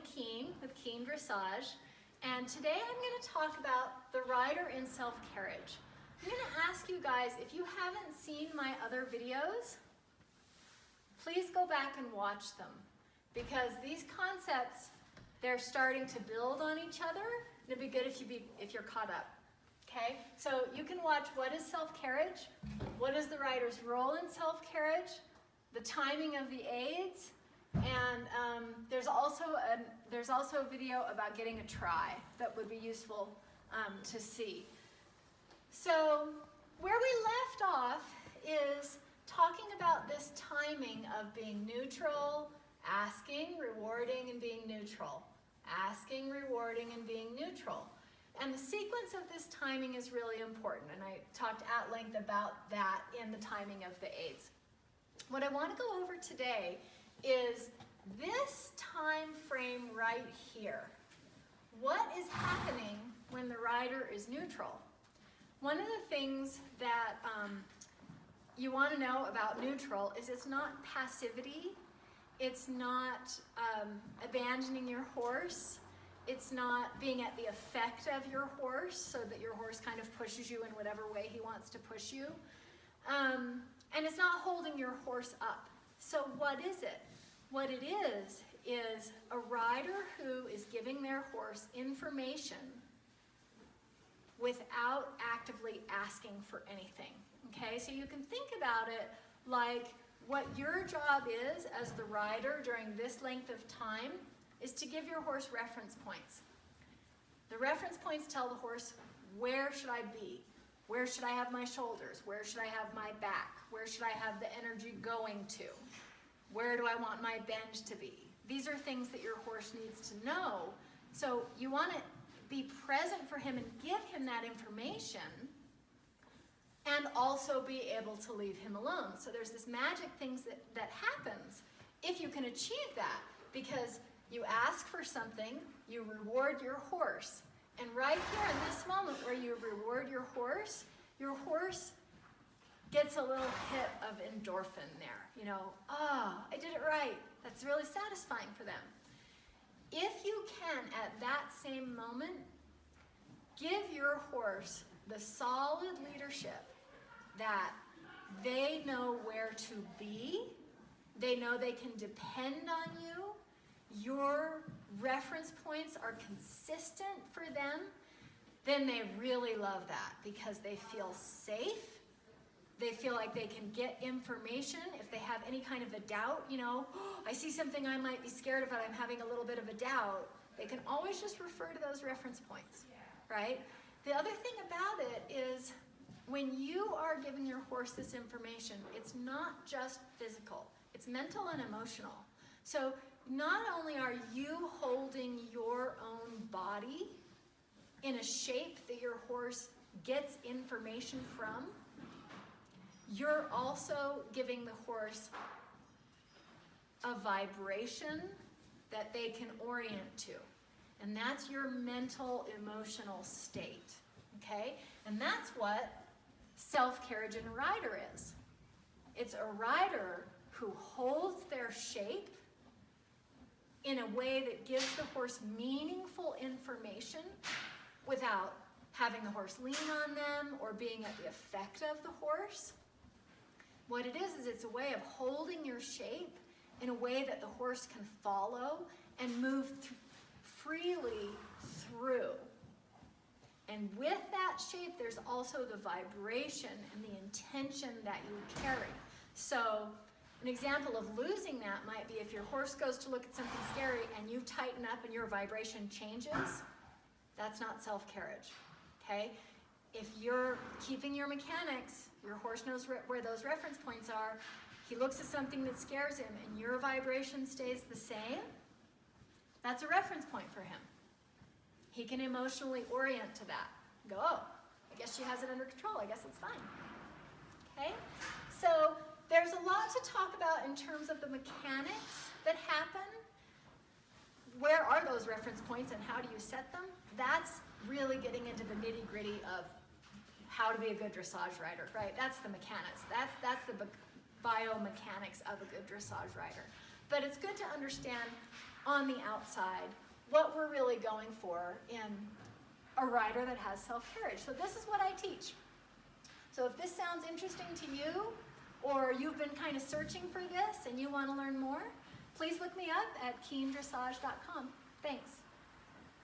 Keene with Keene Dressage, and today I'm going to talk about the rider in self-carriage. I'm going to ask you guys, if you haven't seen my other videos, please go back and watch them, because these concepts, they're starting to build on each other. It'd be good if you're caught up. Okay, so you can watch what is self-carriage, what is the rider's role in self-carriage, the timing of the aids, and there's also a video about getting a try that would be useful to see. So where we left off is talking about this timing of being neutral, asking, rewarding, and being neutral. Asking, rewarding, and being neutral. And the sequence of this timing is really important, and I talked at length about that in the timing of the aids. What I want to go over today is this time frame right here. What is happening when the rider is neutral? One of the things that you want to know about neutral is it's not passivity, it's not abandoning your horse, it's not being at the effect of your horse so that your horse kind of pushes you in whatever way he wants to push you. And it's not holding your horse up. So what is it? What it is a rider who is giving their horse information without actively asking for anything. Okay, so you can think about it like what your job is as the rider during this length of time is to give your horse reference points. The reference points tell the horse, where should I be? Where should I have my shoulders? Where should I have my back? Where should I have the energy going to? Where do I want my bend to be? These are things that your horse needs to know. So you want to be present for him and give him that information, and also be able to leave him alone. So there's this magic things that happens if you can achieve that, because you ask for something, you reward your horse. And right here in this moment where you reward your horse gets a little hit of endorphin there. You know, oh, I did it right. That's really satisfying for them. If you can, at that same moment, give your horse the solid leadership that they know where to be, they know they can depend on you, your reference points are consistent for them, then they really love that because they feel safe. They feel like they can get information if they have any kind of a doubt. You know, oh, I see something I might be scared of and I'm having a little bit of a doubt. They can always just refer to those reference points, right? The other thing about it is when you are giving your horse this information, it's not just physical, it's mental and emotional. So not only are you holding your own body in a shape that your horse gets information from, you're also giving the horse a vibration that they can orient to. And that's your mental, emotional state, okay? And that's what self-carriage in a rider is. It's a rider who holds their shape in a way that gives the horse meaningful information without having the horse lean on them or being at the effect of the horse. What it is it's a way of holding your shape in a way that the horse can follow and move freely through. And with that shape, there's also the vibration and the intention that you carry. So an example of losing that might be if your horse goes to look at something scary and you tighten up and your vibration changes, that's not self-carriage, okay? If you're keeping your mechanics, your horse knows where those reference points are, he looks at something that scares him and your vibration stays the same, that's a reference point for him. He can emotionally orient to that. Go, oh, I guess she has it under control, I guess it's fine, okay? So there's a lot to talk about in terms of the mechanics that happen. Where are those reference points and how do you set them? That's really getting into the nitty-gritty of how to be a good dressage rider, right? That's the mechanics. That's the biomechanics of a good dressage rider. But it's good to understand on the outside what we're really going for in a rider that has self-carriage. So this is what I teach. So if this sounds interesting to you, or you've been kind of searching for this and you want to learn more, please look me up at KeeneDressage.com. Thanks.